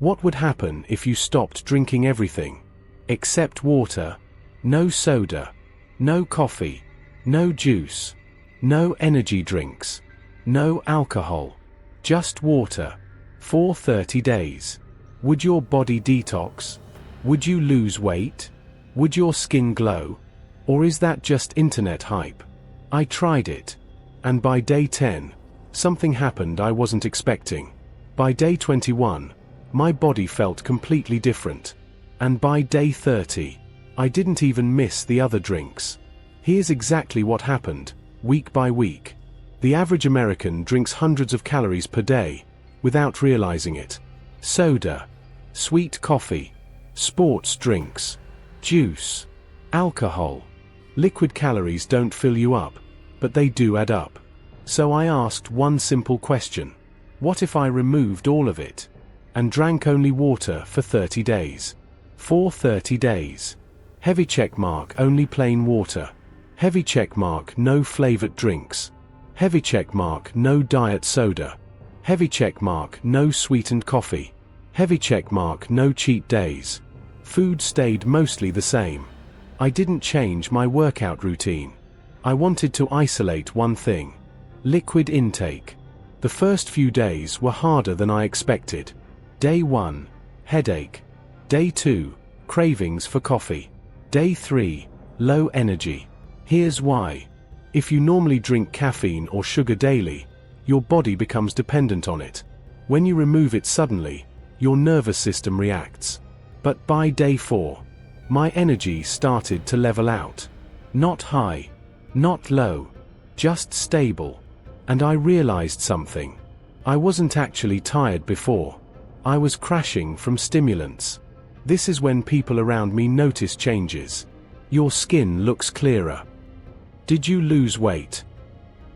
What would happen if you stopped drinking everything? Except water. No soda. No coffee. No juice. No energy drinks. No alcohol. Just water. For 30 days. Would your body detox? Would you lose weight? Would your skin glow? Or is that just internet hype? I tried it. And by day 10, something happened I wasn't expecting. By day 21, my body felt completely different. And by day 30, I didn't even miss the other drinks. Here's exactly what happened, week by week. The average American drinks hundreds of calories per day, without realizing it. Soda, sweet coffee, sports drinks, juice, alcohol. Liquid calories don't fill you up, but they do add up. So I asked one simple question. What if I removed all of it? And drank only water for 30 days. For 30 days. Heavy check mark, only plain water. Heavy check mark, no flavored drinks. Heavy check mark, no diet soda. Heavy check mark, no sweetened coffee. Heavy check mark, no cheat days. Food stayed mostly the same. I didn't change my workout routine. I wanted to isolate one thing. Liquid intake. The first few days were harder than I expected. Day 1, headache. Day 2, cravings for coffee. Day 3, low energy. Here's why. If you normally drink caffeine or sugar daily, your body becomes dependent on it. When you remove it suddenly, your nervous system reacts. But by day 4, my energy started to level out. Not high, not low, just stable. And I realized something. I wasn't actually tired before. I was crashing from stimulants. This is when people around me notice changes. Your skin looks clearer. Did you lose weight?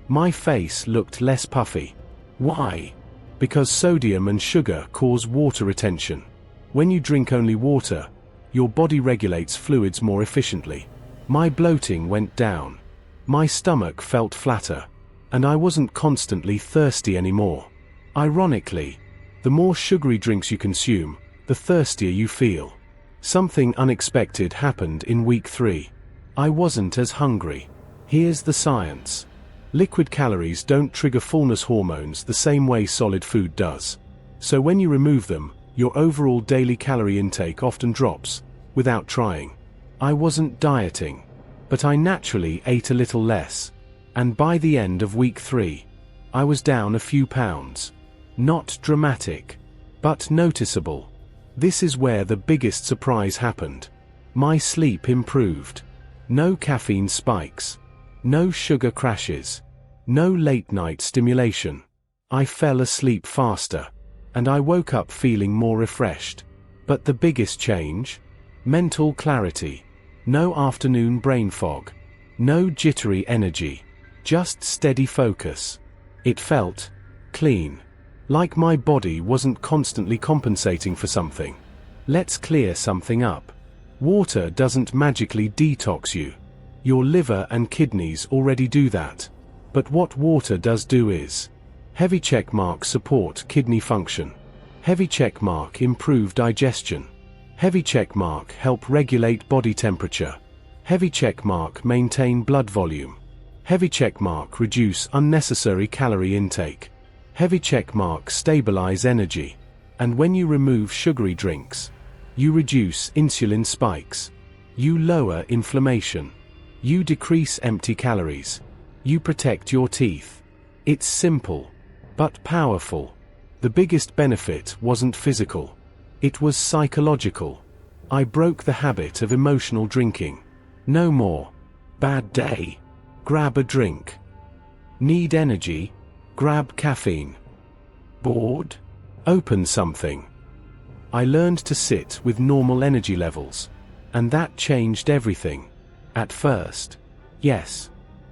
My face looked less puffy. Why? Because sodium and sugar cause water retention. When you drink only water, your body regulates fluids more efficiently. My bloating went down. My stomach felt flatter. And I wasn't constantly thirsty anymore. Ironically, the more sugary drinks you consume, the thirstier you feel. Something unexpected happened in week 3. I wasn't as hungry. Here's the science. Liquid calories don't trigger fullness hormones the same way solid food does. So when you remove them, your overall daily calorie intake often drops, without trying. I wasn't dieting, but I naturally ate a little less. And by the end of week 3, I was down a few pounds. Not dramatic, but noticeable. This is where the biggest surprise happened. My sleep improved. No caffeine spikes. No sugar crashes. No late-night stimulation. I fell asleep faster. And I woke up feeling more refreshed. But the biggest change? Mental clarity. No afternoon brain fog. No jittery energy. Just steady focus. It felt clean. Like my body wasn't constantly compensating for something. Let's clear something up. Water doesn't magically detox you. Your liver and kidneys already do that. But what water does do is heavy check mark support kidney function. Heavy check mark improve digestion. Heavy check mark help regulate body temperature. Heavy check mark maintain blood volume. Heavy check mark reduce unnecessary calorie intake. Heavy check mark stabilize energy. And when you remove sugary drinks, you reduce insulin spikes. You lower inflammation. You decrease empty calories. You protect your teeth. It's simple, but powerful. The biggest benefit wasn't physical. It was psychological. I broke the habit of emotional drinking. No more. Bad day. Grab a drink. Need energy? Grab caffeine. Bored? Open something. I learned to sit with normal energy levels. And that changed everything. At first, yes.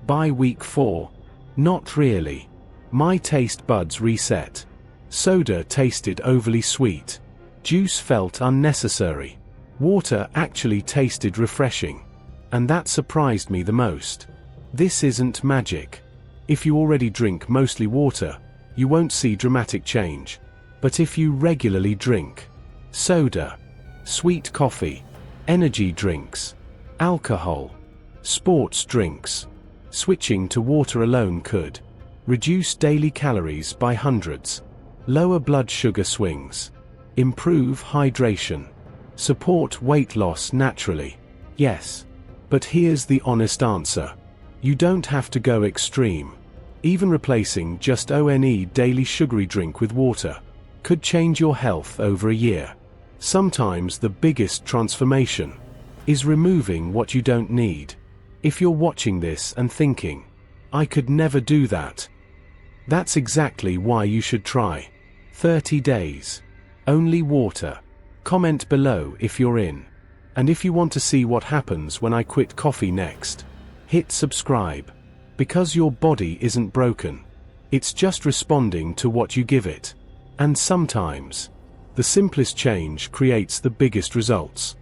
By week 4, not really. My taste buds reset. Soda tasted overly sweet. Juice felt unnecessary. Water actually tasted refreshing. And that surprised me the most. This isn't magic. If you already drink mostly water, you won't see dramatic change. But if you regularly drink, soda, sweet coffee, energy drinks, alcohol, sports drinks. Switching to water alone could reduce daily calories by hundreds, lower blood sugar swings, improve hydration, support weight loss naturally. Yes. But here's the honest answer. You don't have to go extreme. Even replacing just one daily sugary drink with water could change your health over a year. Sometimes the biggest transformation is removing what you don't need. If you're watching this and thinking, I could never do that, that's exactly why you should try 30 days. Only water. Comment below if you're in. And if you want to see what happens when I quit coffee next, hit subscribe. Because your body isn't broken. It's just responding to what you give it. And sometimes, the simplest change creates the biggest results.